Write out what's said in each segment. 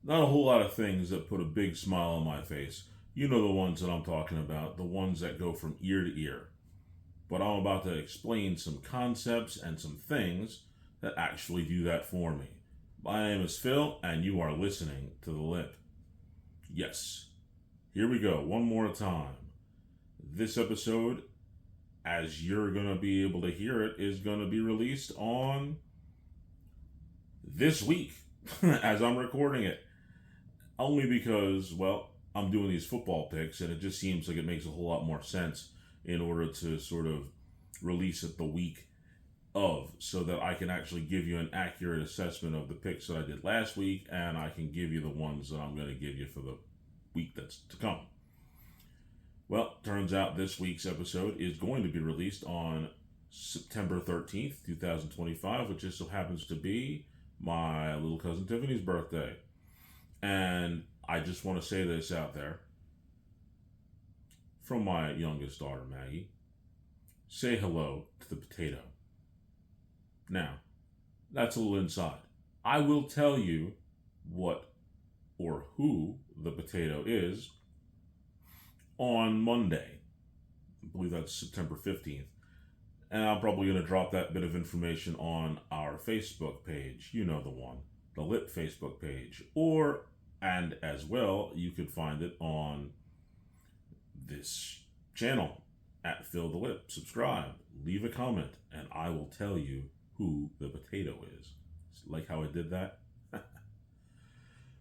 Not a whole lot of things that put a big smile on my face. You know the ones that I'm talking about, the ones that go from ear to ear. But I'm about to explain some concepts and some things that actually do that for me. My name is Phil, and you are listening to The Lip. Yes, here we go, one more time. This episode, as you're going to be able to hear it, is going to be released on this week as I'm recording it. Only because, well, I'm doing these football picks, and it just seems like it makes a whole lot more sense in order to sort of release it the week of, so that I can actually give you an accurate assessment of the picks that I did last week, and I can give you the ones that I'm going to give you for the week that's to come. Well, turns out this week's episode is going to be released on September 13th, 2025, which just so happens to be my little cousin Tiffany's birthday. And I just want to say this out there from my youngest daughter, Maggie. Say hello to the potato. Now, that's a little inside. I will tell you what or who the potato is on Monday. I believe that's September 15th. And I'm probably going to drop that bit of information on our Facebook page. You know the one, the Lip Facebook page. And as well, you could find it on this channel at Phil the Lip. Subscribe, leave a comment, and I will tell you who the potato is. Like how I did that?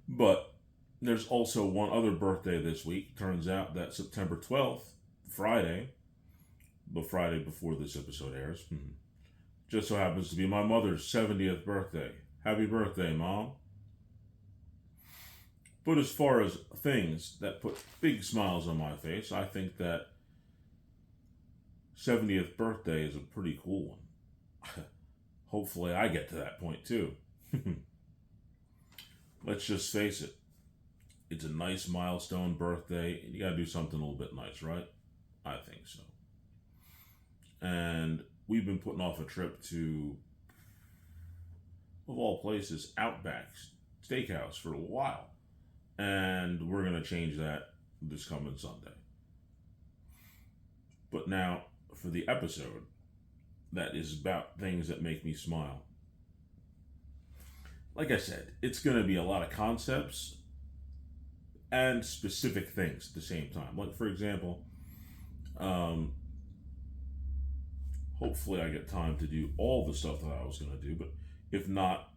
But there's also one other birthday this week. Turns out that September 12th, Friday, the Friday before this episode airs, just so happens to be my mother's 70th birthday. Happy birthday, Mom. But as far as things that put big smiles on my face, I think that 70th birthday is a pretty cool one. Hopefully I get to that point too. Let's just face it. It's a nice milestone birthday, and you gotta do something a little bit nice, right? I think so. And we've been putting off a trip to, of all places, Outback Steakhouse for a while. And we're going to change that this coming Sunday. But now, for the episode that is about things that make me smile. Like I said, it's going to be a lot of concepts and specific things at the same time. Like, for example, hopefully I get time to do all the stuff that I was going to do, but if not,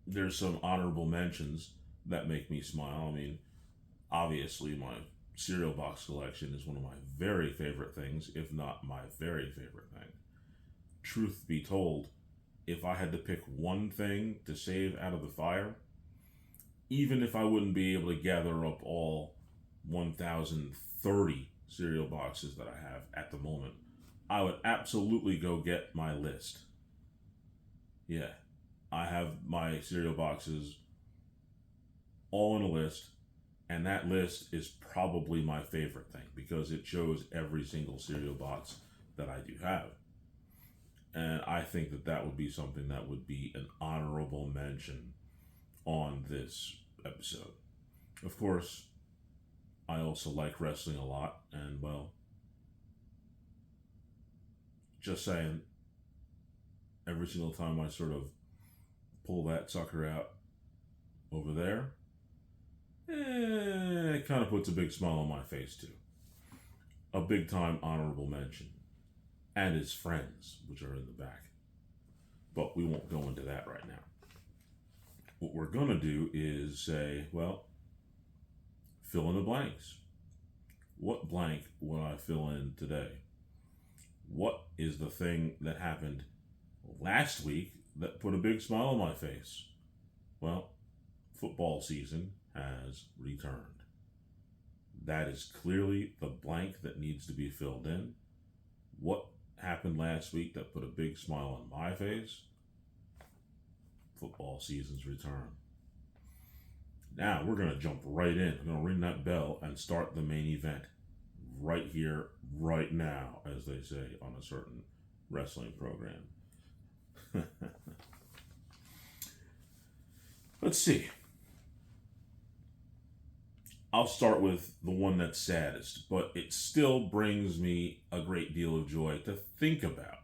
there's some honorable mentions that make me smile. I mean, obviously my cereal box collection is one of my very favorite things, if not my very favorite thing. Truth be told, if I had to pick one thing to save out of the fire, even if I wouldn't be able to gather up all 1,030 cereal boxes that I have at the moment, I would absolutely go get my list. Yeah, I have my cereal boxes all in a list, and that list is probably my favorite thing because it shows every single cereal box that I do have. And I think that that would be something that would be an honorable mention on this episode. Of course, I also like wrestling a lot, and well, just saying, every single time I sort of pull that sucker out over there, it kind of puts a big smile on my face too. A big time honorable mention. And his friends, which are in the back. But we won't go into that right now. What we're going to do is say, well, fill in the blanks. What blank will I fill in today? What is the thing that happened last week that put a big smile on my face? Well, football season has returned. That is clearly the blank that needs to be filled in. What happened last week that put a big smile on my face? Football season's return. Now we're going to jump right in. I'm going to ring that bell and start the main event. Right here, right now, as they say on a certain wrestling program. Let's see. I'll start with the one that's saddest, but it still brings me a great deal of joy to think about.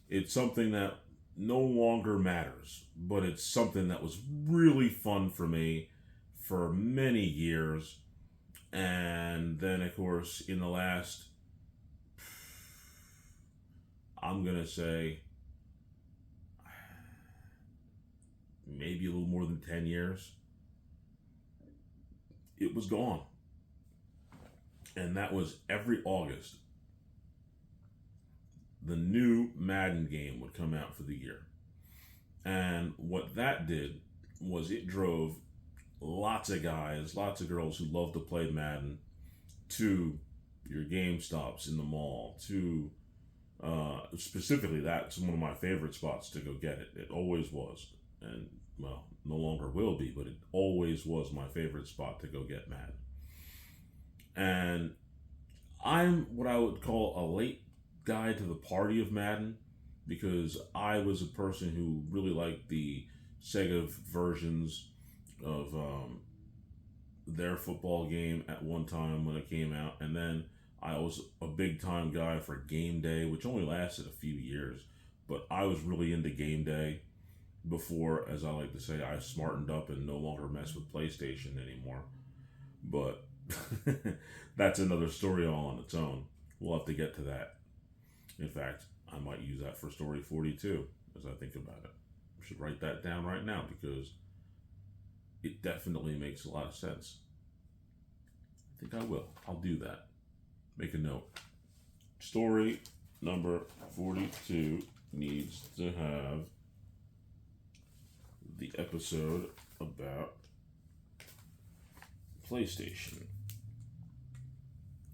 It's something that no longer matters, but it's something that was really fun for me for many years. And then, of course, in the last, I'm going to say, maybe a little more than 10 years, it was gone. And that was every August, the new Madden game would come out for the year. And what that did was it drove lots of guys, lots of girls who love to play Madden to your GameStops in the mall, to specifically, that's one of my favorite spots to go get it. It always was. And, well, no longer will be, but it always was my favorite spot to go get Madden. And I'm what I would call a late guy to the party of Madden because I was a person who really liked the Sega versions of their football game at one time when it came out. And then I was a big time guy for Game Day, which only lasted a few years. But I was really into Game Day before, as I like to say, I smartened up and no longer mess with PlayStation anymore. But that's another story all on its own. We'll have to get to that. In fact, I might use that for story 42 as I think about it. I should write that down right now because it definitely makes a lot of sense. I think I will. I'll do that. Make a note. Story number 42 needs to have the episode about PlayStation.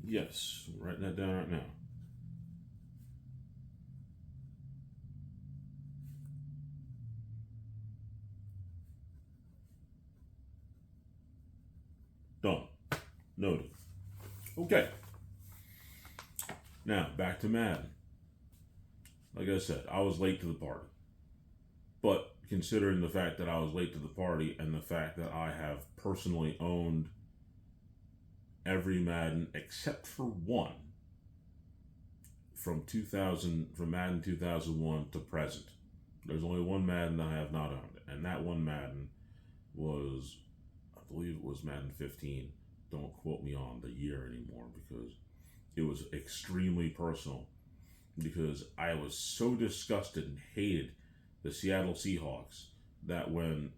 Yes, I'm writing that down right now. Done. Noted. Okay. Now, back to Madden. Like I said, I was late to the party. But considering the fact that I was late to the party and the fact that I have personally owned every Madden except for one from Madden 2001 to present. There's only one Madden I have not owned, and that one Madden was, I believe it was Madden 15. Don't quote me on the year anymore because it was extremely personal because I was so disgusted and hated the Seattle Seahawks that when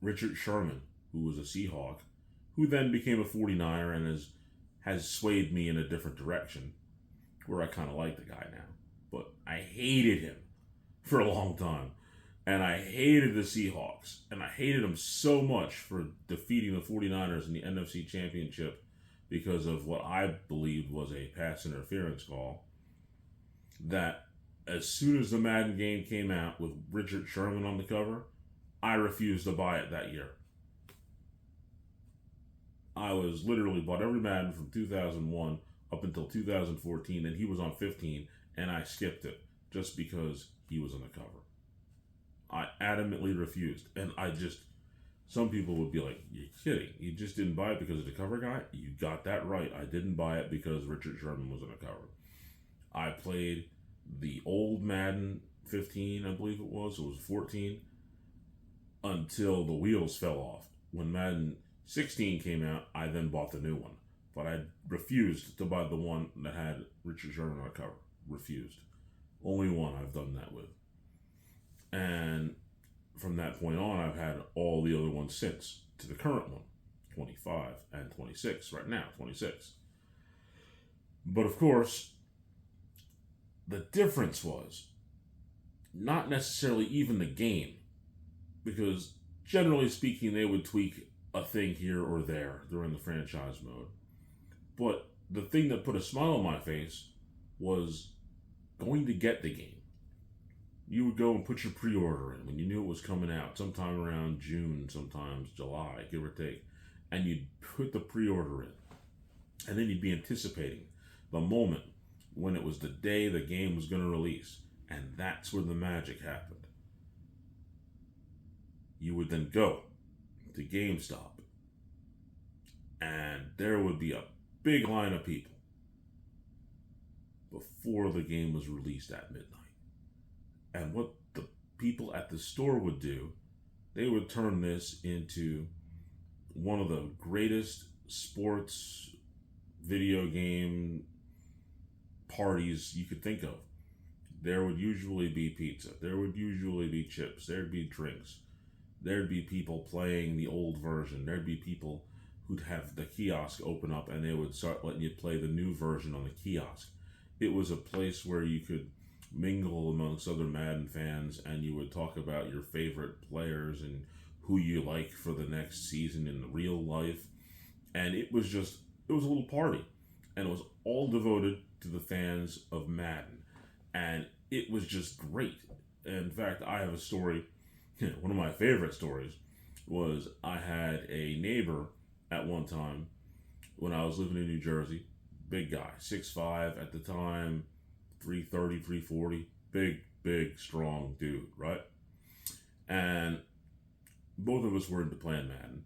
Richard Sherman, who was a Seahawk, who then became a 49er and has swayed me in a different direction, where I kind of like the guy now. But I hated him for a long time. And I hated the Seahawks. And I hated them so much for defeating the 49ers in the NFC Championship because of what I believed was a pass interference call, that as soon as the Madden game came out with Richard Sherman on the cover, I refused to buy it that year. I was literally bought every Madden from 2001 up until 2014, and he was on 15, and I skipped it just because he was on the cover. I adamantly refused, and some people would be like, "You're kidding, you just didn't buy it because of the cover guy?" You got that right. I didn't buy it because Richard Sherman was on the cover. I played the old Madden 15, I believe it was 14, until the wheels fell off. When Madden 16 came out, I then bought the new one. But I refused to buy the one that had Richard Sherman on the cover. Refused. Only one I've done that with. And from that point on, I've had all the other ones since, to the current one, 25 and 26, right now, 26. But of course, the difference was not necessarily even the game, because generally speaking, they would tweak a thing here or there during the franchise mode. But the thing that put a smile on my face was going to get the game. You would go and put your pre-order in when you knew it was coming out, sometime around June, sometimes July, give or take. And you'd put the pre-order in. And then you'd be anticipating the moment when it was the day the game was going to release. And that's where the magic happened. You would then go to GameStop, and there would be a big line of people before the game was released at midnight. And what the people at the store would do, they would turn this into one of the greatest sports video game parties you could think of. There would usually be pizza, there would usually be chips, there'd be drinks, there'd be people playing the old version, there'd be people who'd have the kiosk open up and they would start letting you play the new version on the kiosk. It was a place where you could mingle amongst other Madden fans and you would talk about your favorite players and who you like for the next season in real life. And it was a little party. And it was all devoted to the fans of Madden. And it was just great. In fact, I have a story, one of my favorite stories was I had a neighbor at one time when I was living in New Jersey. Big guy, 6'5" at the time, 330, 340. Big, strong dude, right? And both of us were into playing Madden.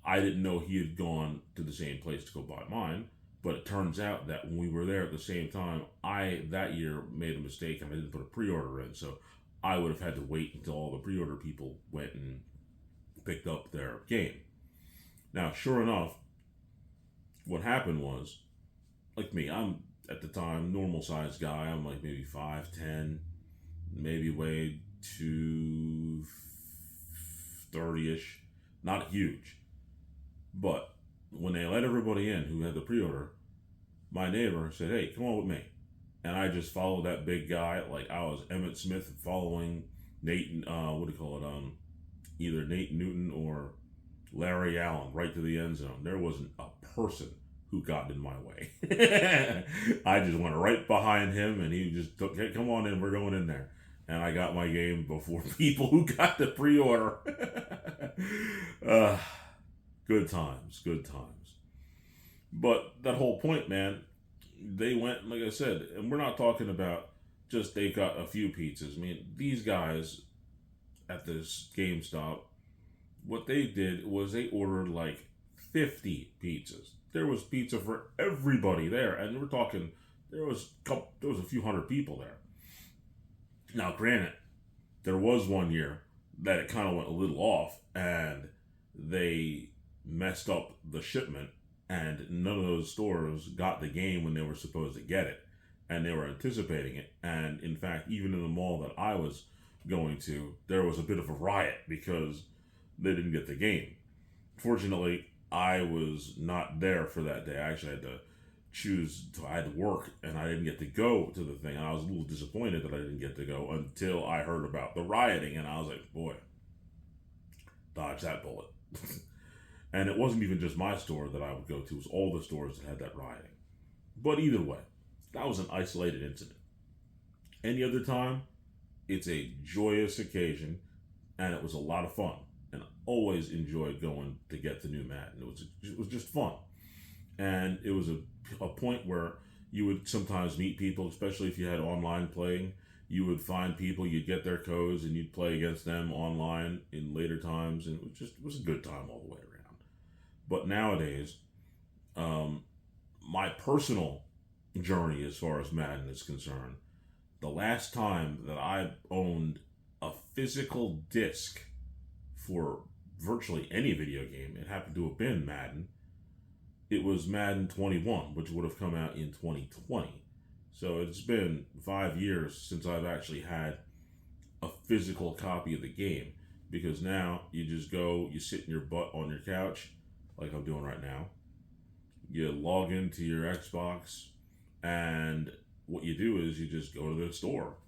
I didn't know he had gone to the same place to go buy mine, but it turns out that when we were there at the same time, I, that year, made a mistake and I didn't put a pre-order in, so I would have had to wait until all the pre-order people went and picked up their game. Now, sure enough, what happened was, like me, I'm at the time normal sized guy. I'm like maybe 5'10", maybe weighed 230-ish, not huge. But when they let everybody in who had the pre-order, my neighbor said, "Hey, come on with me," and I just followed that big guy like I was Emmitt Smith following Nate. What do you call it? Either Nate Newton or Larry Allen right to the end zone. There wasn't a person who got in my way. I just went right behind him and he just took, "Hey, come on in, we're going in there." And I got my game before people who got the pre-order. Good times. But that whole point, man, they went, like I said, and we're not talking about just they got a few pizzas. I mean, these guys at this GameStop, what they did was they ordered like 50 pizzas. There was pizza for everybody there, and we're talking there was a few hundred people there. Now, granted, there was one year that it kind of went a little off, and they messed up the shipment, and none of those stores got the game when they were supposed to get it, and they were anticipating it. And in fact, even in the mall that I was going to, there was a bit of a riot because they didn't get the game. Fortunately, I was not there for that day. I actually had to I had to work and I didn't get to go to the thing. And I was a little disappointed that I didn't get to go until I heard about the rioting. And I was like, boy, dodge that bullet. And it wasn't even just my store that I would go to. It was all the stores that had that rioting. But either way, that was an isolated incident. Any other time, it's a joyous occasion and it was a lot of fun. And I always enjoyed going to get the new Madden. It was just fun. And it was a point where you would sometimes meet people, especially if you had online playing. You would find people, you'd get their codes, and you'd play against them online in later times. And it was a good time all the way around. But nowadays, my personal journey as far as Madden is concerned, the last time that I owned a physical disc for virtually any video game, it happened to have been Madden. It was Madden 21, which would have come out in 2020. So it's been 5 years since I've actually had a physical copy of the game. Because now you just go, you sit in your butt on your couch, like I'm doing right now. You log into your Xbox, and what you do is you just go to the store.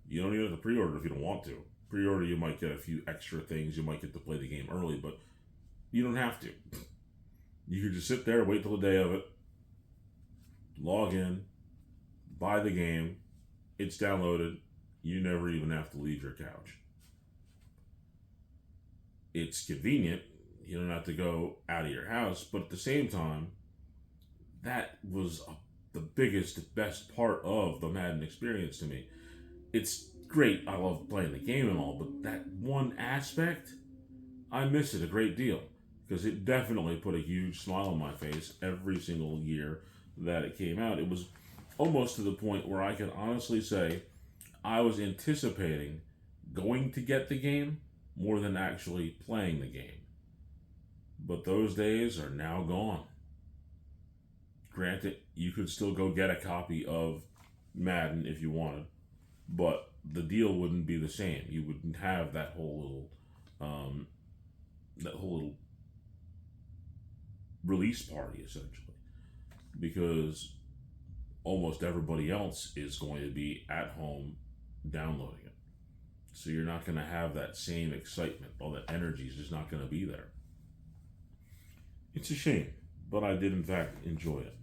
You don't even have to pre-order if you don't want to. Pre-order, you might get a few extra things. You might get to play the game early, but you don't have to. You can just sit there, wait till the day of it, log in, buy the game, it's downloaded, you never even have to leave your couch. It's convenient, you don't have to go out of your house, but at the same time, that was the biggest, best part of the Madden experience to me. It's great, I love playing the game and all, but that one aspect, I miss it a great deal because it definitely put a huge smile on my face every single year that it came out. It was almost to the point where I can honestly say I was anticipating going to get the game more than actually playing the game. But those days are now gone. Granted, you could still go get a copy of Madden if you wanted, but the deal wouldn't be the same. You wouldn't have that whole little release party essentially, because almost everybody else is going to be at home downloading it. So you're not going to have that same excitement. All that energy is just not going to be there. It's a shame, but I did in fact enjoy it.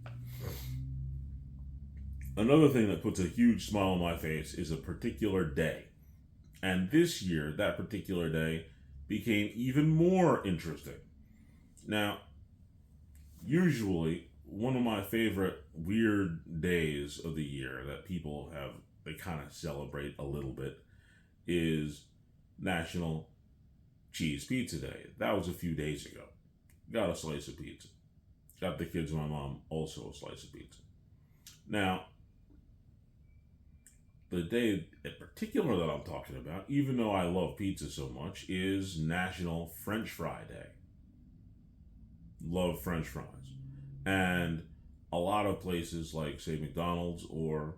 Another thing that puts a huge smile on my face is a particular day. And this year, that particular day became even more interesting. Now, usually, one of my favorite weird days of the year that people have, they kind of celebrate a little bit, is National Cheese Pizza Day. That was a few days ago. Got a slice of pizza. Got the kids and my mom also a slice of pizza. Now, the day in particular that I'm talking about, even though I love pizza so much, is National French Fry Day. Love French fries. And a lot of places like, say, McDonald's or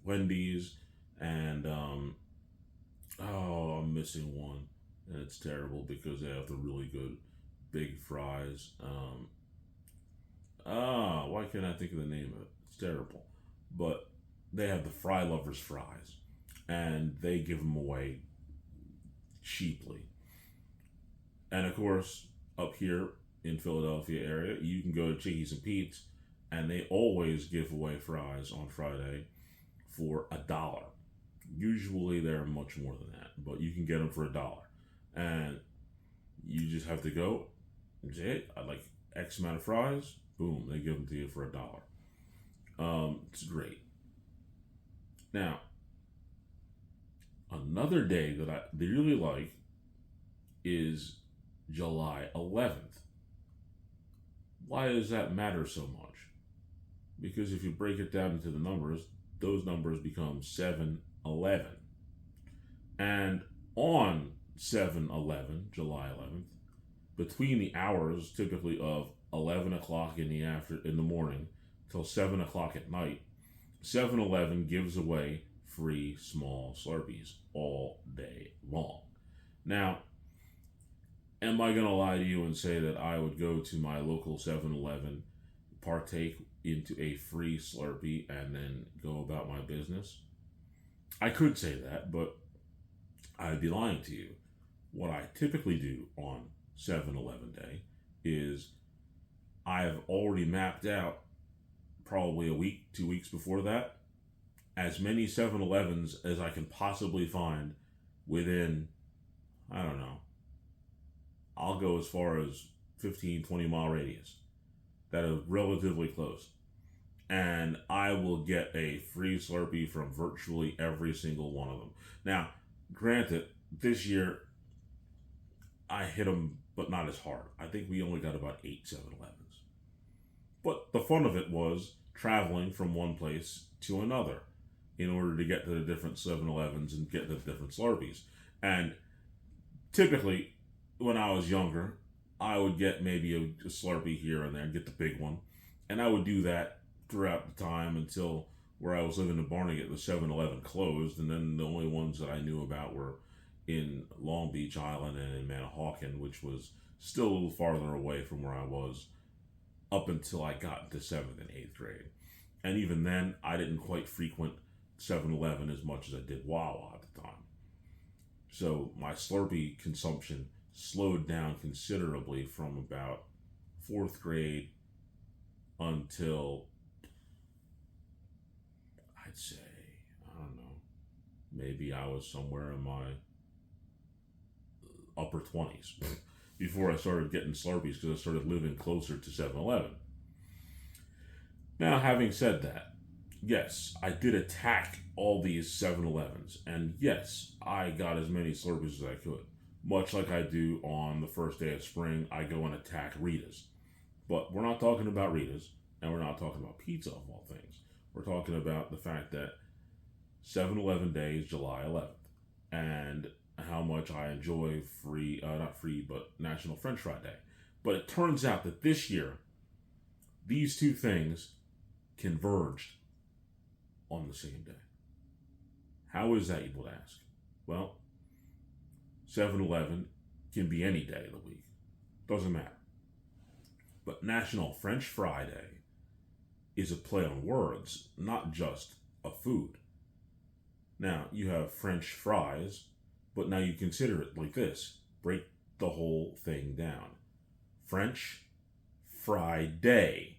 Wendy's and, I'm missing one. And it's terrible because they have the really good big fries. Why can't I think of the name of it? It's terrible. But they have the Fry Lovers fries, and they give them away cheaply. And of course, up here in Philadelphia area, you can go to Chickies and Pete's, and they always give away fries on Friday for $1. Usually they're much more than that, but you can get them for $1. And you just have to go and say, hey, I'd like X amount of fries. Boom, they give them to you for $1. It's great. Now, another day that I really like is July 11th. Why does that matter so much? Because if you break it down into the numbers, those numbers become 7-11. And on 7-11, July 11th, between the hours typically of 11 o'clock in the morning till 7 o'clock at night, 7-Eleven gives away free small Slurpees all day long. Now, am I going to lie to you and say that I would go to my local 7-Eleven, partake into a free Slurpee, and then go about my business? I could say that, but I'd be lying to you. What I typically do on 7-Eleven Day is I've already mapped out, probably a week, 2 weeks before that, as many 7-Elevens as I can possibly find within, I don't know, I'll go as far as 15, 20 mile radius that are relatively close. And I will get a free Slurpee from virtually every single one of them. Now, granted, this year I hit them, but not as hard. I think we only got about 8 7-Elevens. But the fun of it was traveling from one place to another in order to get to the different 7-Elevens and get the different Slurpees. And typically, when I was younger, I would get maybe a Slurpee here and there and get the big one. And I would do that throughout the time until where I was living in Barnegat, the 7-Eleven closed. And then the only ones that I knew about were in Long Beach Island and in Manahawkin, which was still a little farther away from where I was up until I got into 7th and 8th grade. And even then, I didn't quite frequent 7-Eleven as much as I did Wawa at the time. So my Slurpee consumption slowed down considerably from about 4th grade until, I'd say, I don't know, maybe I was somewhere in my upper 20s before I started getting Slurpees because I started living closer to 7-Eleven. Now, having said that, yes, I did attack all these 7-Elevens, and yes, I got as many Slurpees as I could. Much like I do on the first day of spring, I go and attack Rita's. But we're not talking about Rita's, and we're not talking about pizza of all things. We're talking about the fact that 7-Eleven Day is July 11th, and how much I enjoy not free, but National French Fry Day. But it turns out that this year, these two things converged on the same day. How is that, you would ask? Well, 7-Eleven can be any day of the week. Doesn't matter. But National French Fry Day is a play on words, not just a food. Now, you have French fries, but now you consider it like this. Break the whole thing down. French Friday.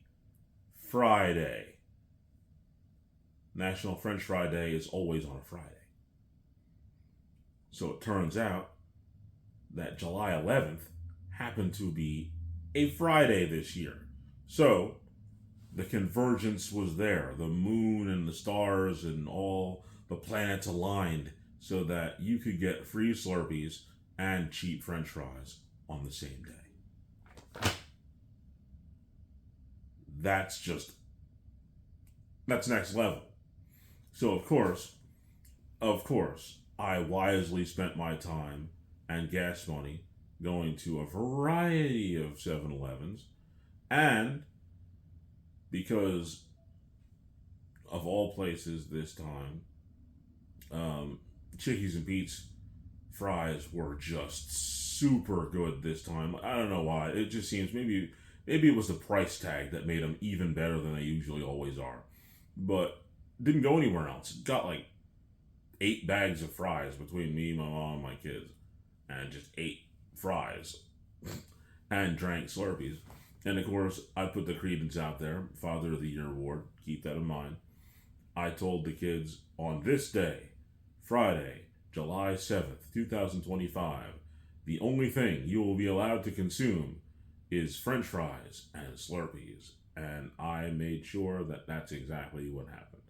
Friday. National French Fry Day is always on a Friday. So it turns out that July 11th happened to be a Friday this year. So the convergence was there. The moon and the stars and all the planets aligned so that you could get free Slurpees and cheap French fries on the same day. That's next level. So of course, I wisely spent my time and gas money going to a variety of 7-Elevens, and because of all places this time, Chickies and Pete's fries were just super good this time. I don't know why. It just seems maybe it was the price tag that made them even better than they usually always are. But didn't go anywhere else. Got like 8 bags of fries between me, my mom, and my kids, and just 8 fries, and drank Slurpees. And of course, I put the credence out there, Father of the Year award. Keep that in mind. I told the kids on this day, Friday, July 7th, 2025, the only thing you will be allowed to consume is French fries and Slurpees. And I made sure that that's exactly what happened.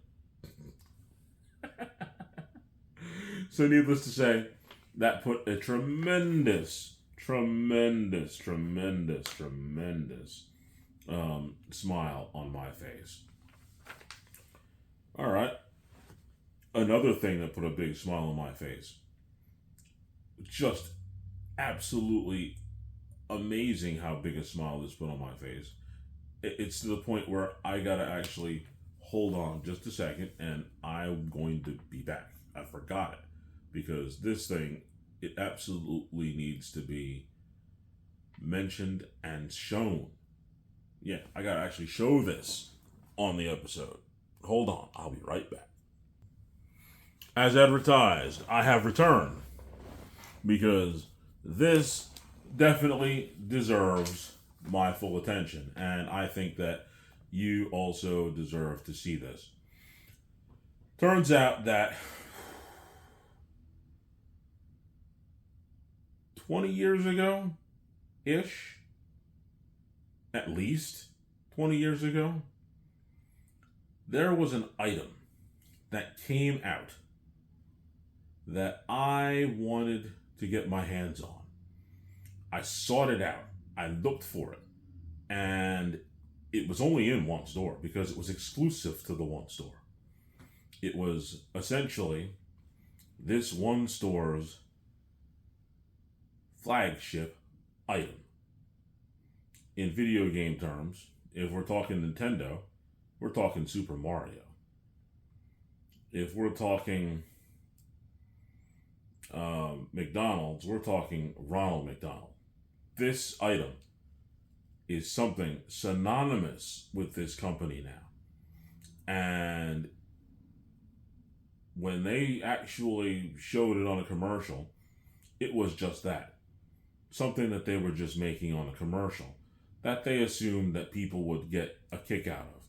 So needless to say, that put a tremendous smile on my face. All right. Another thing that put a big smile on my face. Just absolutely amazing how big a smile this put on my face. It's to the point where I gotta actually hold on just a second, and I'm going to be back. I forgot it because this thing, it absolutely needs to be mentioned and shown. Yeah, I gotta actually show this on the episode. Hold on, I'll be right back. As advertised, I have returned because this definitely deserves my full attention, and I think that you also deserve to see this. Turns out that 20 years ago, ish, at least 20 years ago, there was an item that came out that I wanted to get my hands on. I sought it out. I looked for it. And it was only in one store because it was exclusive to the one store. It was essentially this one store's flagship item. In video game terms, if we're talking Nintendo, we're talking Super Mario. If we're talking McDonald's, we're talking Ronald McDonald. This item is something synonymous with this company now. And when they actually showed it on a commercial, it was just that. Something that they were just making on a commercial that they assumed that people would get a kick out of.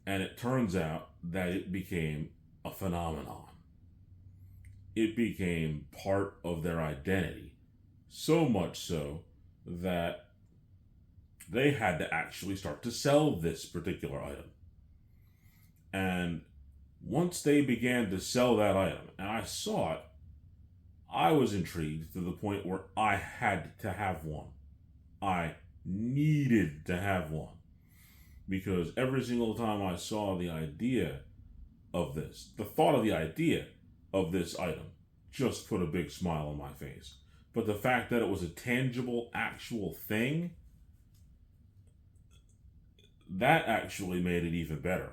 And it turns out that it became a phenomenon. It became part of their identity. So much so that they had to actually start to sell this particular item. And once they began to sell that item and I saw it, I was intrigued to the point where I had to have one. I needed to have one because every single time I saw the idea of this, the thought of the idea of this item just put a big smile on my face. But the fact that it was a tangible, actual thing, that actually made it even better.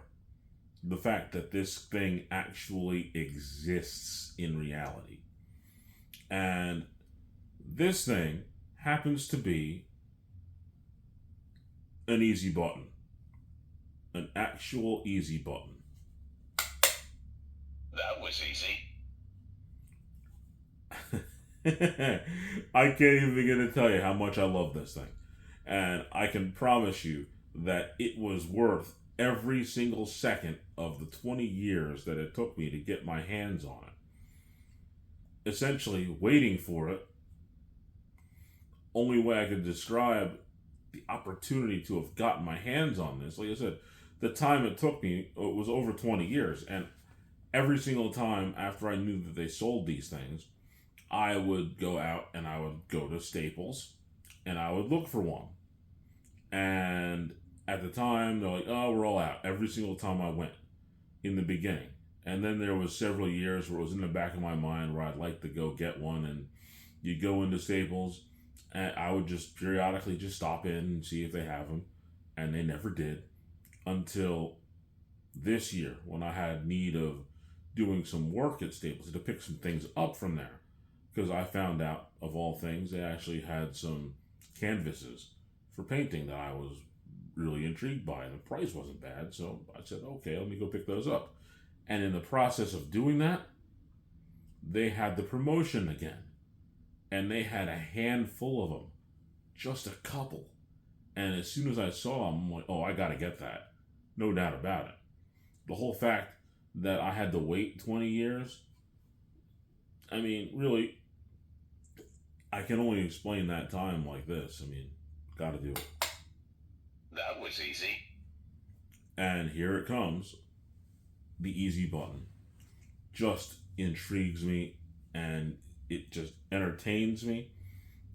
The fact that this thing actually exists in reality. And this thing happens to be an easy button. An actual easy button. That was easy. I can't even begin to tell you how much I love this thing. And I can promise you that it was worth every single second of the 20 years that it took me to get my hands on it. Essentially, waiting for it. Only way I could describe the opportunity to have gotten my hands on this, like I said, the time it took me, it was over 20 years. And every single time after I knew that they sold these things, I would go out and I would go to Staples and I would look for one. And at the time, they're like, oh, we're all out. Every single time I went in the beginning. And then there was several years where it was in the back of my mind where I'd like to go get one. And you go into Staples and I would just periodically just stop in and see if they have them. And they never did until this year when I had need of doing some work at Staples to pick some things up from there. Because I found out, of all things, they actually had some canvases for painting that I was really intrigued by, and the price wasn't bad. So I said, okay, let me go pick those up. And in the process of doing that, they had the promotion again. And they had a handful of them, just a couple. And as soon as I saw them, I'm like, oh, I got to get that. No doubt about it. The whole fact that I had to wait 20 years, I mean, really, I can only explain that time like this. I mean, gotta do it. That was easy. And here it comes. The easy button just intrigues me and it just entertains me.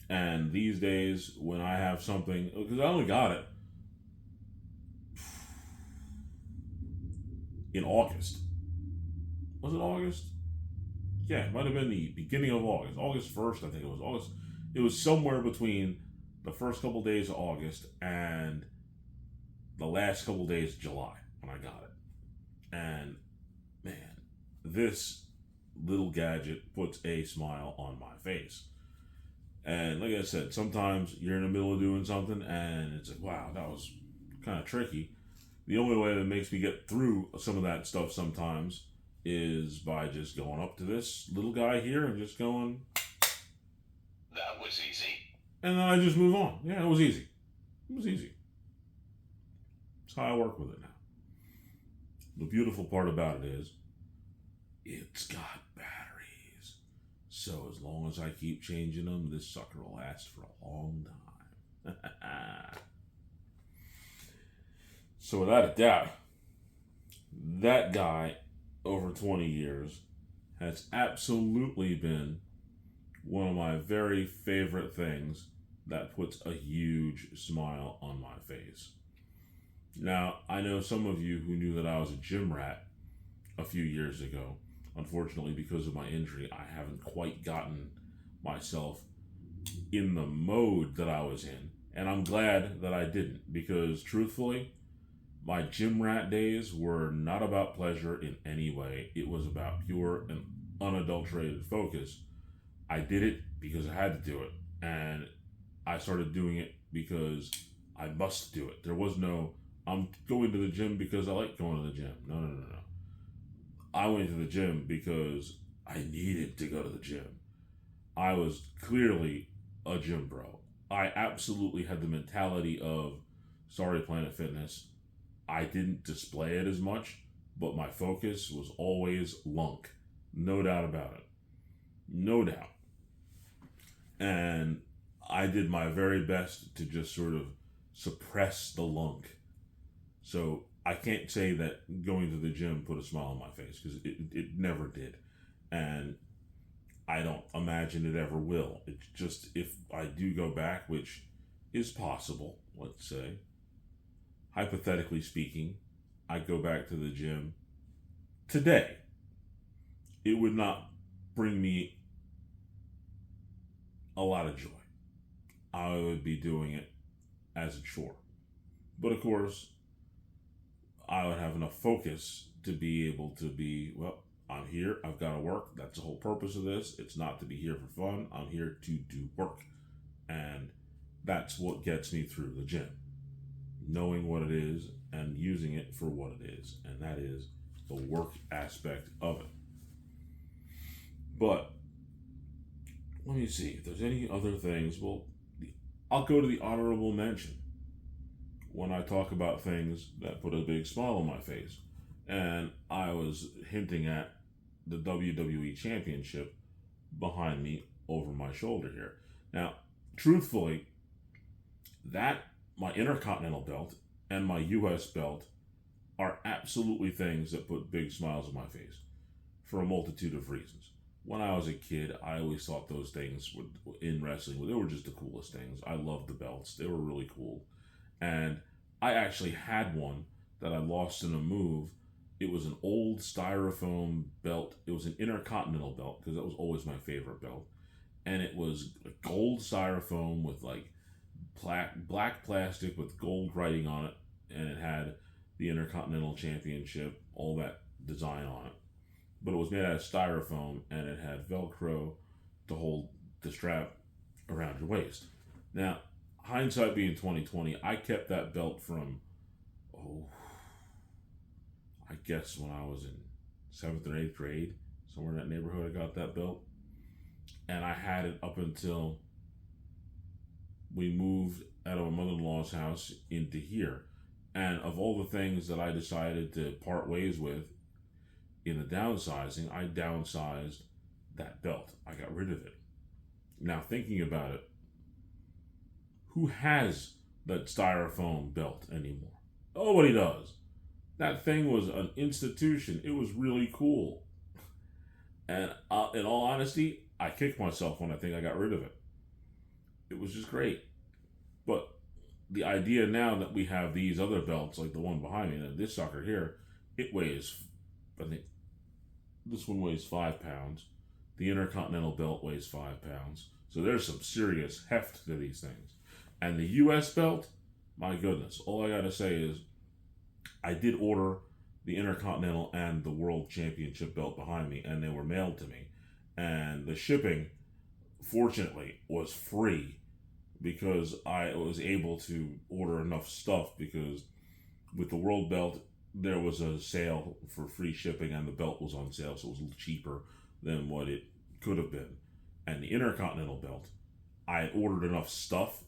And these days, when I have something, because I only got it in August. Was it August? Yeah, it might have been the beginning of August. August 1st, I think it was. August. It was somewhere between the first couple days of August and the last couple days of July when I got it. And man, this little gadget puts a smile on my face. And like I said, sometimes you're in the middle of doing something and it's like, wow, that was kind of tricky. The only way that makes me get through some of that stuff sometimes is by just going up to this little guy here and just going, That was easy. and then I just move on. Yeah, it was easy. It was easy. That's how I work with it now. The beautiful part about it is, it's got batteries. So as long as I keep changing them, this sucker will last for a long time. So without a doubt, that guy over 20 years has absolutely been one of my very favorite things that puts a huge smile on my face. Now, I know some of you who knew that I was a gym rat a few years ago. Unfortunately, because of my injury, I haven't quite gotten myself in the mode that I was in. And I'm glad that I didn't, because truthfully, my gym rat days were not about pleasure in any way. It was about pure and unadulterated focus. I did it because I had to do it. And I started doing it because I must do it. There was no, I'm going to the gym because I like going to the gym. No, no, no, no. I went to the gym because I needed to go to the gym. I was clearly a gym bro. I absolutely had the mentality of, sorry, Planet Fitness, I didn't display it as much, but my focus was always lunk. No doubt about it. No doubt. And I did my very best to just sort of suppress the lunk. So I can't say that going to the gym put a smile on my face because it never did. And I don't imagine it ever will. It's just if I do go back, which is possible, let's say, hypothetically speaking, I go back to the gym today, it would not bring me a lot of joy. I would be doing it as a chore. But of course, I would have enough focus to be able to be, well, I'm here, I've got to work. That's the whole purpose of this. It's not to be here for fun. I'm here to do work. And that's what gets me through the gym. Knowing what it is and using it for what it is. And that is the work aspect of it. But let me see if there's any other things. Well, I'll go to the honorable mention when I talk about things that put a big smile on my face. And I was hinting at the WWE Championship behind me over my shoulder here. Now, truthfully, that, my Intercontinental belt, and my US belt are absolutely things that put big smiles on my face for a multitude of reasons. When I was a kid, I always thought those things in wrestling, they were just the coolest things. I loved the belts. They were really cool. And I actually had one that I lost in a move. It was an old styrofoam belt. It was an Intercontinental belt because that was always my favorite belt. And it was gold styrofoam with like black plastic with gold writing on it. And it had the Intercontinental Championship, all that design on it. But it was made out of styrofoam and it had Velcro to hold the strap around your waist. Now, hindsight being 2020, I kept that belt from, I guess when I was in 7th or 8th grade, somewhere in that neighborhood, I got that belt. And I had it up until we moved out of my mother-in-law's house into here. And of all the things that I decided to part ways with in the downsizing, I downsized that belt. I got rid of it. Now, thinking about it, who has that styrofoam belt anymore? Nobody does. That thing was an institution. It was really cool. And in all honesty, I kicked myself when I think I got rid of it. It was just great. But the idea now that we have these other belts, like the one behind me, and this sucker here, it weighs, I think, this one weighs 5 pounds. The Intercontinental belt weighs 5 pounds. So there's some serious heft to these things. And the US belt, my goodness, all I gotta say is I did order the Intercontinental and the World Championship belt behind me, and they were mailed to me. And the shipping, fortunately, was free because I was able to order enough stuff because with the World belt, there was a sale for free shipping and the belt was on sale, so it was a little cheaper than what it could have been. And the Intercontinental belt, I had ordered enough stuff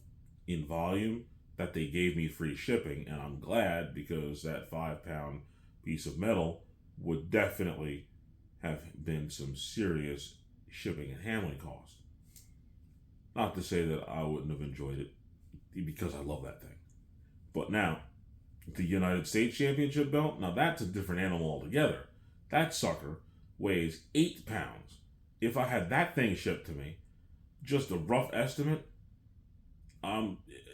in volume that they gave me free shipping, and I'm glad because that 5 pound piece of metal would definitely have been some serious shipping and handling costs. Not to say that I wouldn't have enjoyed it because I love that thing. But now, the United States Championship belt, now that's a different animal altogether. That sucker weighs 8 pounds. If I had that thing shipped to me, just a rough estimate,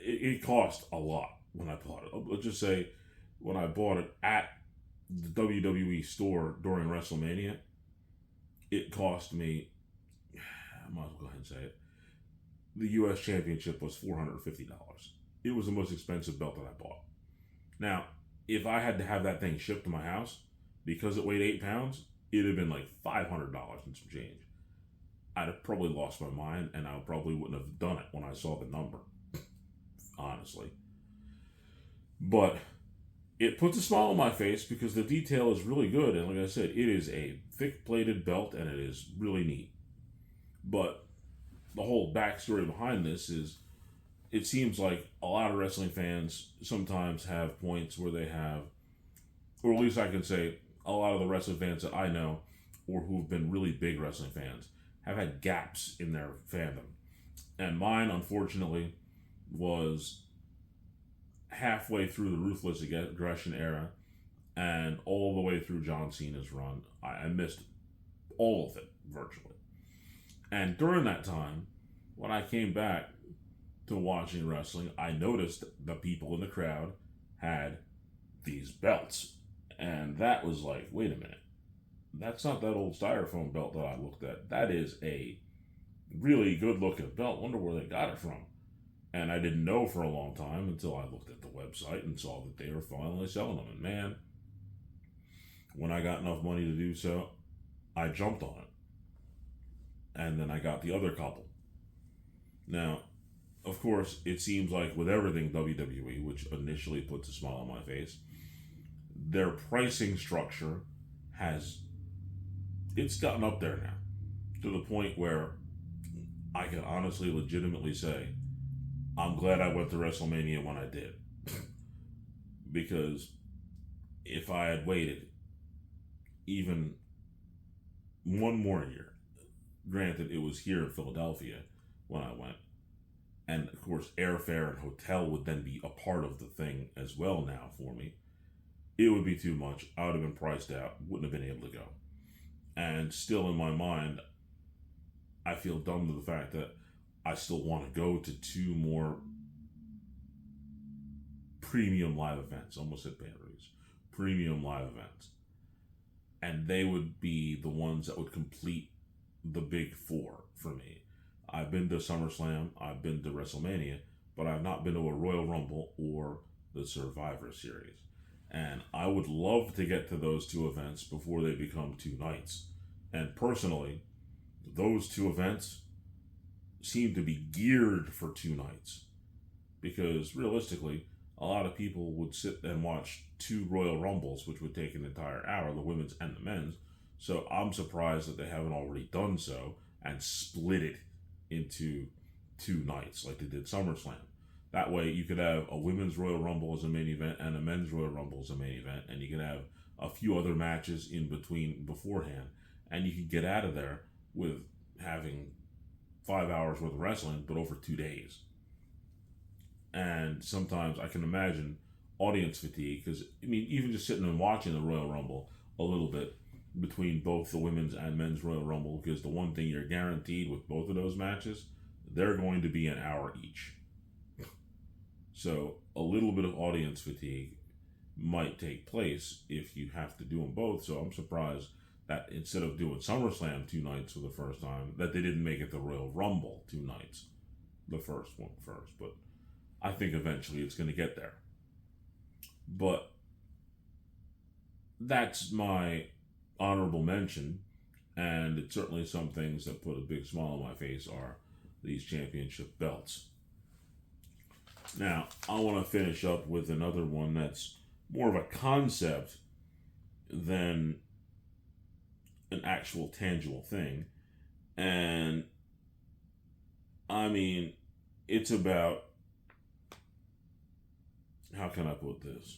it cost a lot when I bought it. Let's just say when I bought it at the WWE store during WrestleMania, it cost me, I might as well go ahead and say it, the US Championship was $450. It was the most expensive belt that I bought. Now, if I had to have that thing shipped to my house, because it weighed 8 pounds, it'd have been like $500 and some change. I'd have probably lost my mind, and I probably wouldn't have done it when I saw the number, honestly. But it puts a smile on my face because the detail is really good, and like I said, it is a thick-plated belt, and it is really neat. But the whole backstory behind this is it seems like a lot of wrestling fans sometimes have points where they have, or at least I can say, a lot of the wrestling fans that I know or who've been really big wrestling fans have had gaps in their fandom. And mine, unfortunately, was halfway through the Ruthless Aggression era and all the way through John Cena's run. I missed all of it virtually. And during that time, when I came back to watching wrestling, I noticed the people in the crowd had these belts. And that was like, wait a minute. That's not that old styrofoam belt that I looked at. That is a really good looking belt. Wonder where they got it from. And I didn't know for a long time until I looked at the website and saw that they were finally selling them. And man, when I got enough money to do so, I jumped on it. And then I got the other couple. Now, of course, it seems like with everything WWE, which initially puts a smile on my face, their pricing structure it's gotten up there now to the point where I can honestly, legitimately say, I'm glad I went to WrestleMania when I did. Because if I had waited even one more year, granted it was here in Philadelphia when I went, and of course airfare and hotel would then be a part of the thing as well now for me, it would be too much. I would have been priced out, wouldn't have been able to go. And still in my mind, I feel dumb to the fact that I still want to go to two more premium live events, almost at pay-per-views, premium live events. And they would be the ones that would complete the big four for me. I've been to SummerSlam, I've been to WrestleMania, but I've not been to a Royal Rumble or the Survivor Series. And I would love to get to those two events before they become two nights. And personally, those two events seem to be geared for two nights. Because realistically, a lot of people would sit and watch two Royal Rumbles, which would take an entire hour, the women's and the men's. So I'm surprised that they haven't already done so and split it into two nights like they did SummerSlam. That way you could have a women's Royal Rumble as a main event and a men's Royal Rumble as a main event, and you can have a few other matches in between beforehand, and you can get out of there with having 5 hours worth of wrestling, but over 2 days. And sometimes I can imagine audience fatigue, because I mean, even just sitting and watching the Royal Rumble a little bit between both the women's and men's Royal Rumble, because the one thing you're guaranteed with both of those matches, they're going to be an hour each. So a little bit of audience fatigue might take place if you have to do them both. So I'm surprised that instead of doing SummerSlam 2 nights for the first time, that they didn't make it the Royal Rumble 2 nights, the first one first. But I think eventually it's going to get there. But that's my honorable mention, and it's certainly some things that put a big smile on my face are these championship belts. Now, I want to finish up with another one that's more of a concept than an actual tangible thing. And, I mean, it's about, how can I put this?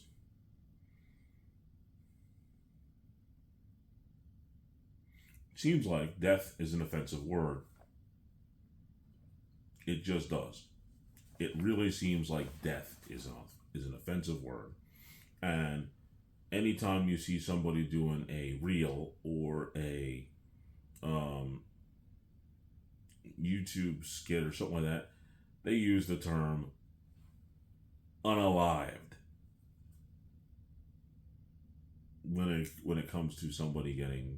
Seems like death is an offensive word. It just does. It really seems like death is an offensive word. And anytime you see somebody doing a reel or a YouTube skit or something like that, they use the term unalived when it comes to somebody getting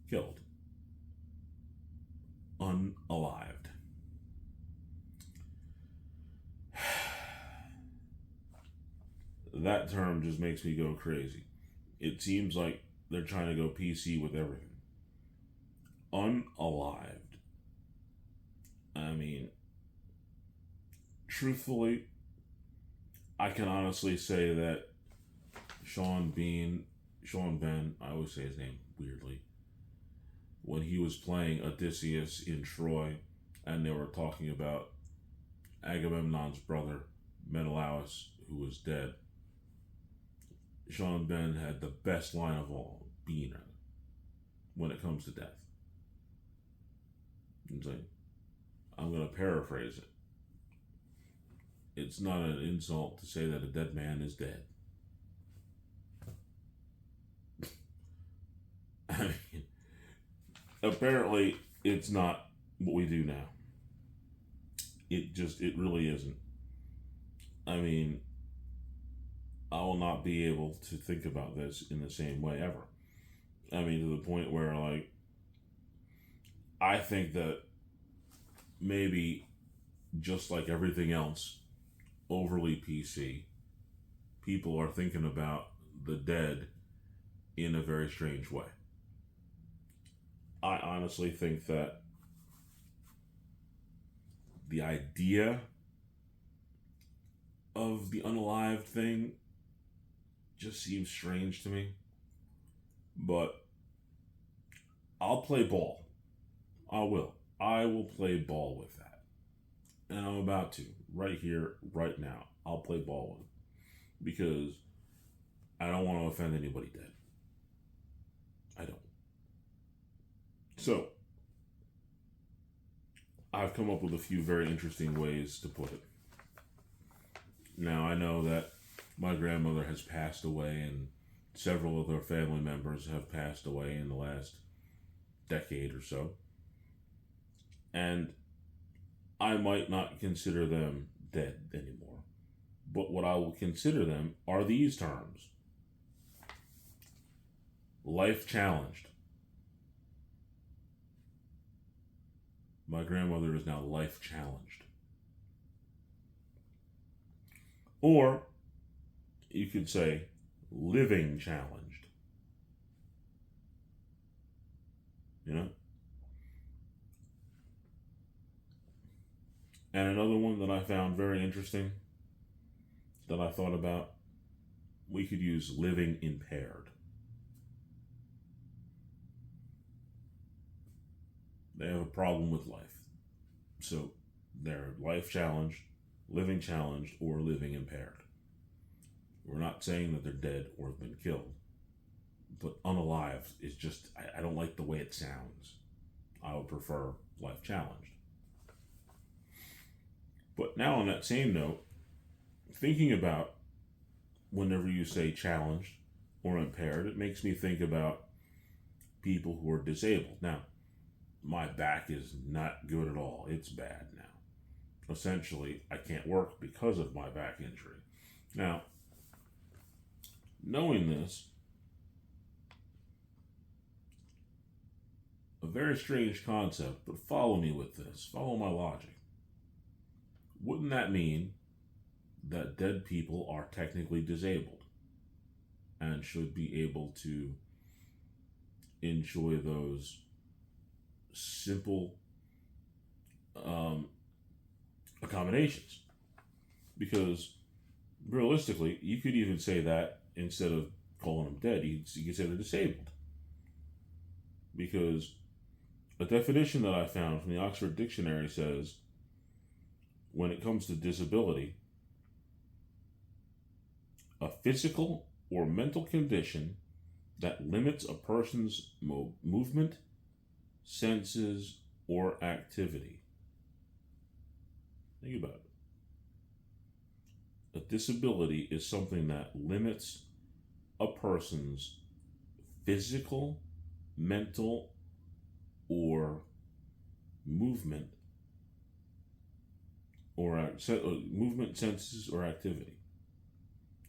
killed. Unalived. That term just makes me go crazy. It seems like they're trying to go PC with everything. Unalived. I mean, truthfully, I can honestly say that Sean Ben, I always say his name weirdly, when he was playing Odysseus in Troy, and they were talking about Agamemnon's brother, Menelaus, who was dead, Sean Ben had the best line of all, when it comes to death. I'm going to paraphrase it. It's not an insult to say that a dead man is dead. apparently it's not what we do now. It really isn't. I mean, I will not be able to think about this in the same way ever. I mean, to the point where, like, I think that maybe just like everything else, overly PC, people are thinking about the dead in a very strange way. I honestly think that the idea of the unalived thing just seems strange to me. But I'll play ball. I will. I will play ball with that. And I'm about to. Right here, right now. I'll play ball with it. Because I don't want to offend anybody dead. I don't. So, I've come up with a few very interesting ways to put it. Now, I know that my grandmother has passed away, and several of her family members have passed away in the last decade or so. And I might not consider them dead anymore. But what I will consider them are these terms: life challenged. My grandmother is now life challenged. Or you could say living challenged. You know? And another one that I found very interesting that I thought about, we could use living impaired. They have a problem with life. So they're life challenged, living challenged, or living impaired. We're not saying that they're dead or have been killed. But unalived is just, I don't like the way it sounds. I would prefer life challenged. But now on that same note, thinking about whenever you say challenged or impaired, it makes me think about people who are disabled. Now, my back is not good at all. It's bad now. Essentially, I can't work because of my back injury. Now, knowing this, a very strange concept, but follow me with this. Follow my logic. Wouldn't that mean that dead people are technically disabled and should be able to enjoy those simple accommodations? Because realistically, you could even say that instead of calling them dead, you could say they're disabled. Because a definition that I found from the Oxford Dictionary says, when it comes to disability, a physical or mental condition that limits a person's movement, senses, or activity. Think about it. A disability is something that limits a person's physical, mental, or movement, or movement, senses, or activity.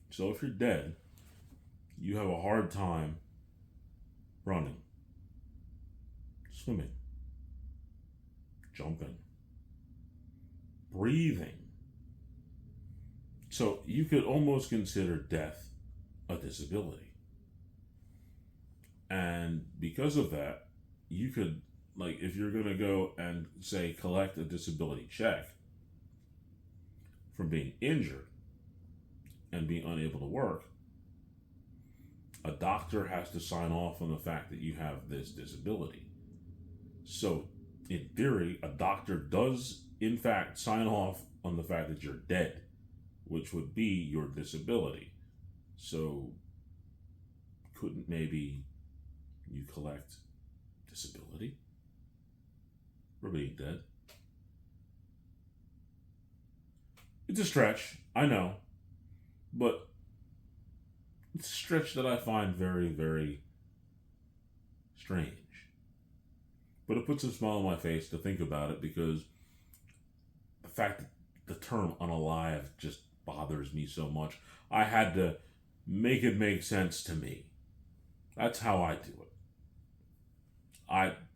So if you're dead, you have a hard time running, swimming, jumping, breathing. So you could almost consider death a disability. And because of that, you could, like, if you're going to go and say collect a disability check from being injured and being unable to work, a doctor has to sign off on the fact that you have this disability. So, in theory, a doctor does, in fact, sign off on the fact that you're dead, which would be your disability. So, couldn't maybe you collect disability for being dead? It's a stretch, I know, but it's a stretch that I find very, very strange. But it puts a smile on my face to think about it, because the fact that the term unalive just bothers me so much. I had to make it make sense to me. That's how I do it.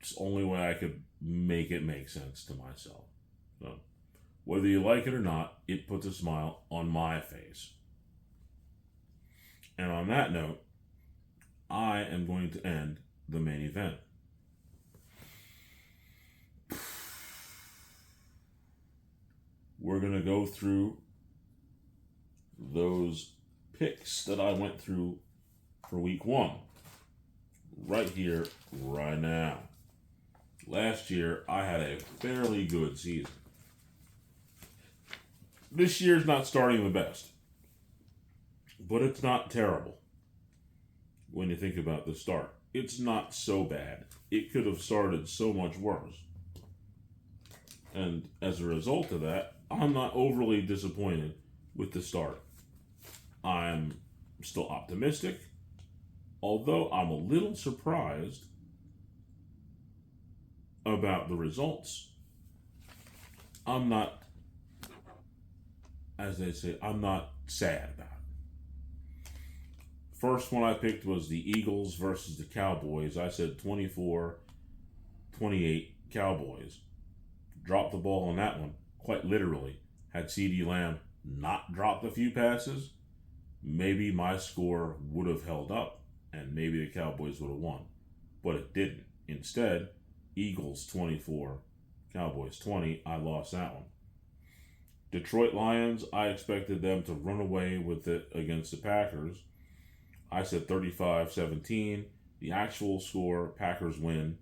It's the only way I could make it make sense to myself. So, whether you like it or not, it puts a smile on my face. And on that note, I am going to end the main event. We're going to go through those picks that I went through for week 1. Right here, right now. Last year, I had a fairly good season. This year's not starting the best, but it's not terrible when you think about the start. It's not so bad. It could have started so much worse. And as a result of that, I'm not overly disappointed with the start. I'm still optimistic, although I'm a little surprised about the results. I'm not, as they say, I'm not sad about it. First one I picked was the Eagles versus the Cowboys. I said 24-28 Cowboys. Dropped the ball on that one, quite literally. Had CeeDee Lamb not dropped a few passes, maybe my score would have held up, and maybe the Cowboys would have won. But it didn't. Instead, Eagles 24, Cowboys 20. I lost that one. Detroit Lions, I expected them to run away with it against the Packers. I said 35-17. The actual score, Packers win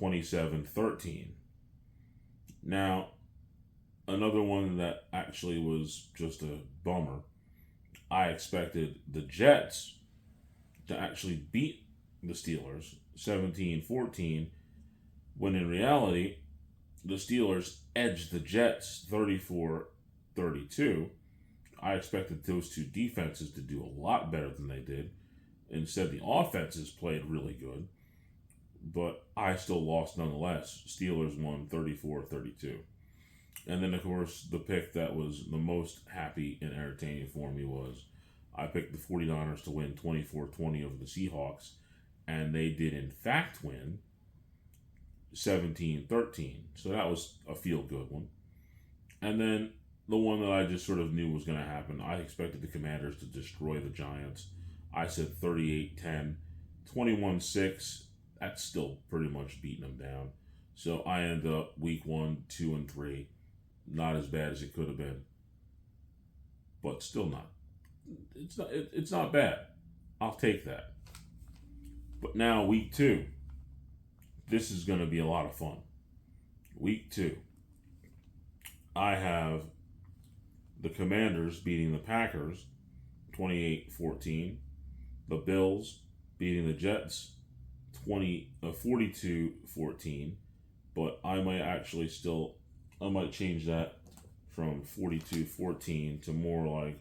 27-13. Now, another one that actually was just a bummer. I expected the Jets to actually beat the Steelers 17-14, when in reality, the Steelers edged the Jets 34-32. I expected those two defenses to do a lot better than they did. Instead, the offenses played really good, but I still lost nonetheless. Steelers won 34-32. And then, of course, the pick that was the most happy and entertaining for me was I picked the 49ers to win 24-20 over the Seahawks, and they did in fact win 17-13. So that was a feel-good one. And then the one that I just sort of knew was going to happen, I expected the Commanders to destroy the Giants. I said 38-10, 21-6. That's still pretty much beating them down. So I ended up week 1, 2, and 3. Not as bad as it could have been, but still not. It's not bad. I'll take that. But now week 2. This is going to be a lot of fun. Week 2. I have the Commanders beating the Packers 28-14. The Bills beating the Jets 42-14. But I might change that from 42-14 to more like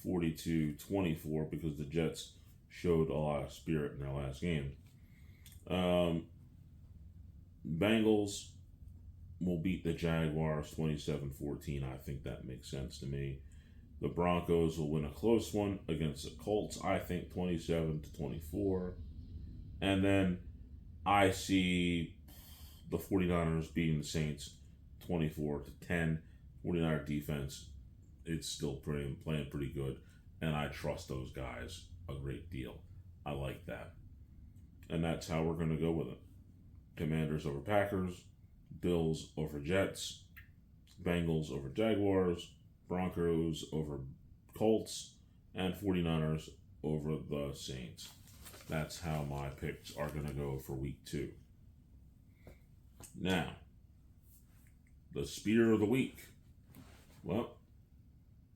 42-24, because the Jets showed a lot of spirit in their last game. Bengals will beat the Jaguars 27-14. I think that makes sense to me. The Broncos will win a close one against the Colts, I think 27-24. And then I see the 49ers beating the Saints 24-10. 49er defense, it's still playing pretty good, and I trust those guys a great deal. I like that. And that's how we're going to go with it. Commanders over Packers, Bills over Jets, Bengals over Jaguars, Broncos over Colts, and 49ers over the Saints. That's how my picks are going to go for week 2. Now, the spear of the week. Well,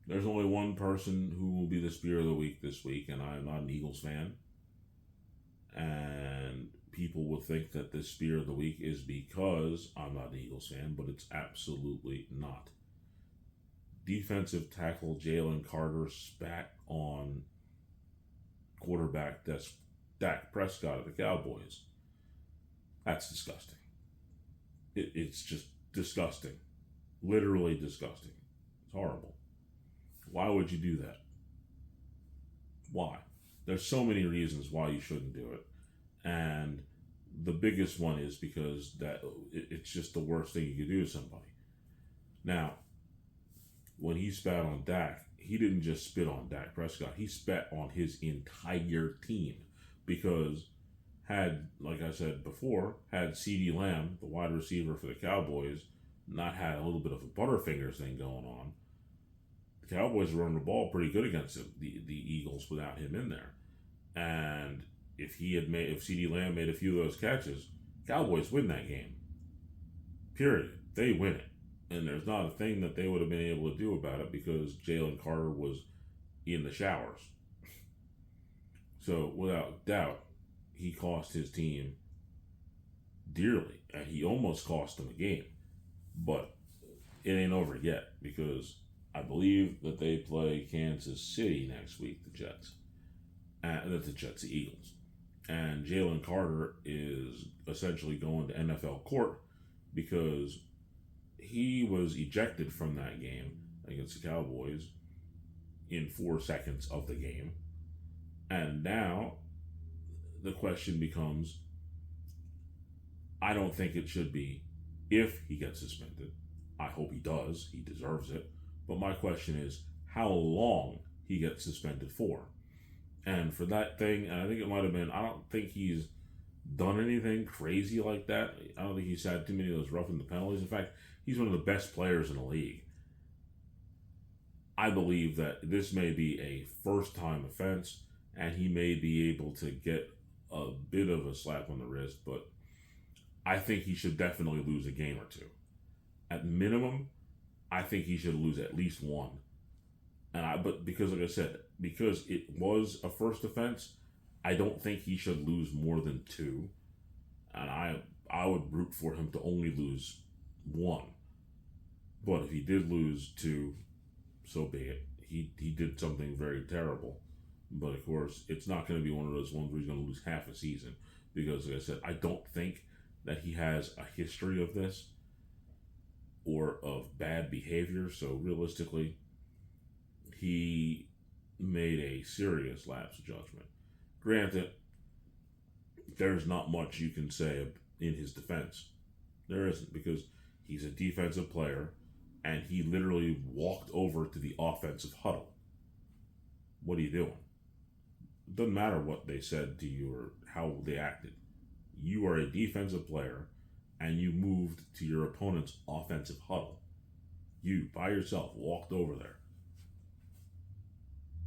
there's only one person who will be the spear of the week this week, and I'm not an Eagles fan. And people will think that this spear of the week is because I'm not an Eagles fan, but it's absolutely not. Defensive tackle Jalen Carter spat on quarterback Dak Prescott of the Cowboys. That's disgusting. It's just disgusting. Literally disgusting. It's horrible. Why would you do that? Why? There's so many reasons why you shouldn't do it. And the biggest one is because it's just the worst thing you could do to somebody. Now, when he spat on Dak, he didn't just spit on Dak Prescott. He spat on his entire team because like I said before, had CeeDee Lamb, the wide receiver for the Cowboys, not had a little bit of a Butterfingers thing going on, the Cowboys were running the ball pretty good against the Eagles without him in there. And if CeeDee Lamb made a few of those catches, Cowboys win that game. Period. They win it. And there's not a thing that they would have been able to do about it because Jalen Carter was in the showers. So without doubt, he cost his team dearly, and he almost cost them a game. But it ain't over yet because I believe that they play Kansas City next week, the Jets. The Eagles. And Jalen Carter is essentially going to NFL court because he was ejected from that game against the Cowboys in 4 seconds of the game. And now the question becomes, I don't think it should be if he gets suspended. I hope he does. He deserves it. But my question is how long he gets suspended for. And for that thing, and I think it might have been, I don't think he's done anything crazy like that. I don't think he's had too many of those roughing the penalties. In fact, he's one of the best players in the league. I believe that this may be a first-time offense, and he may be able to get a bit of a slap on the wrist, but I think he should definitely lose a game or two. At minimum, I think he should lose at least one. But because, like I said, because it was a first offense, I don't think he should lose more than 2. And I would root for him to only lose 1. But if he did lose 2, so be it. He did something very terrible. But of course, it's not going to be one of those ones where he's going to lose half a season. Because, like I said, I don't think that he has a history of this or of bad behavior. So realistically, he made a serious lapse of judgment. Granted, there's not much you can say in his defense. There isn't, because he's a defensive player and he literally walked over to the offensive huddle. What are you doing? It doesn't matter what they said to you or how they acted. You are a defensive player and you moved to your opponent's offensive huddle. You, by yourself, walked over there.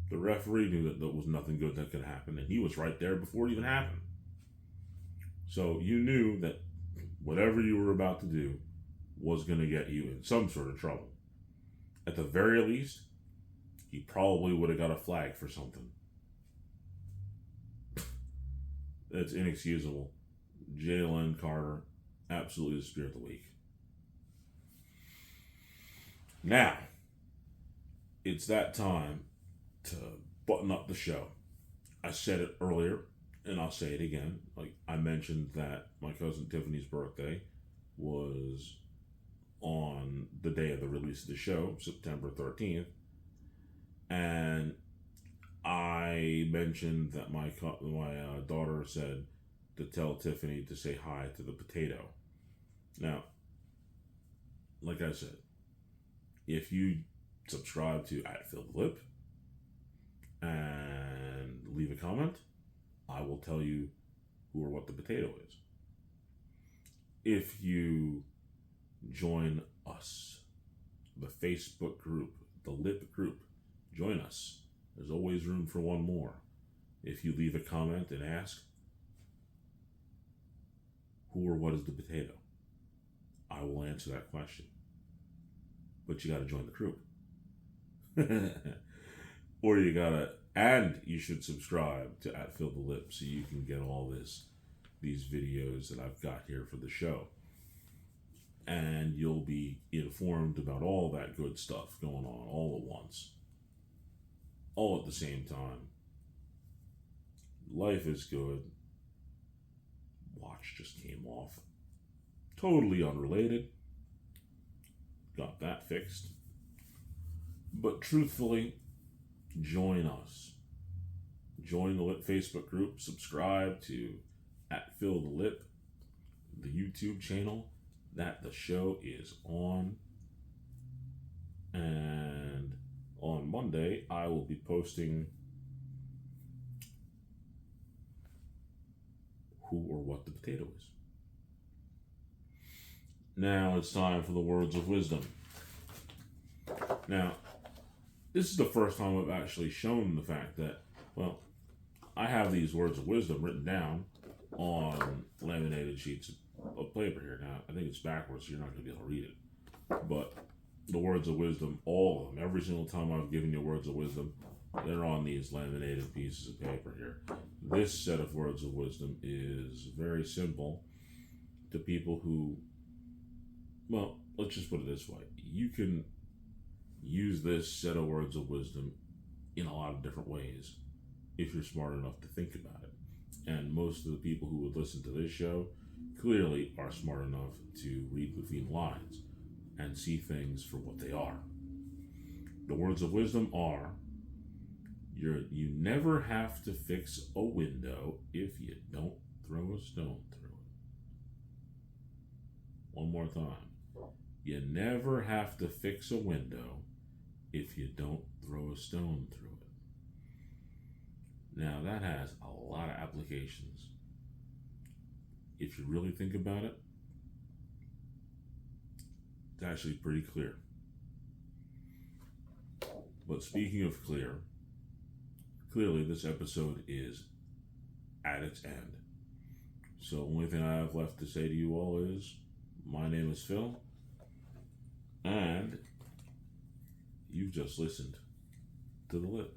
The referee knew that there was nothing good that could happen, and he was right there before it even happened. So you knew that whatever you were about to do was going to get you in some sort of trouble. At the very least, he probably would have got a flag for something. That's inexcusable. Jalen Carter, absolutely the spirit of the week. Now, it's that time to button up the show. I said it earlier, and I'll say it again. Like I mentioned that my cousin Tiffany's birthday was on the day of the release of the show, September 13th. And I mentioned that my daughter said to tell Tiffany to say hi to the potato. Now, like I said, if you subscribe to @PhilLip and leave a comment, I will tell you who or what the potato is. If you join us, the Facebook group, the Lip group, join us. There's always room for one more. If you leave a comment and ask, who or what is the potato? I will answer that question. But you got to join the group. Or you should subscribe to @PhilTheLip so you can get all these videos that I've got here for the show. And you'll be informed about all that good stuff going on all at once. All at the same time. Life is good. Watch watch just came off. Totally unrelated. Got that fixed. But truthfully, join us. Join the Lip Facebook group. Subscribe to @FillTheLip, the YouTube channel that the show is on. And on Monday, I will be posting who or what the potato is. Now it's time for the words of wisdom. Now, this is the first time I've actually shown the fact that, well, I have these words of wisdom written down on laminated sheets of paper here. Now, I think it's backwards, so you're not going to be able to read it. But the words of wisdom, all of them, every single time I've given you words of wisdom, they're on these laminated pieces of paper here. This set of words of wisdom is very simple to people who, well, let's just put it this way. You can use this set of words of wisdom in a lot of different ways if you're smart enough to think about it. And most of the people who would listen to this show clearly are smart enough to read between the lines and see things for what they are. The words of wisdom are, you never have to fix a window if you don't throw a stone through it. One more time. You never have to fix a window if you don't throw a stone through it. Now that has a lot of applications. If you really think about it, it's actually pretty clear. But speaking of clear, clearly this episode is at its end. So the only thing I have left to say to you all is, my name is Phil, and you've just listened to The Lip.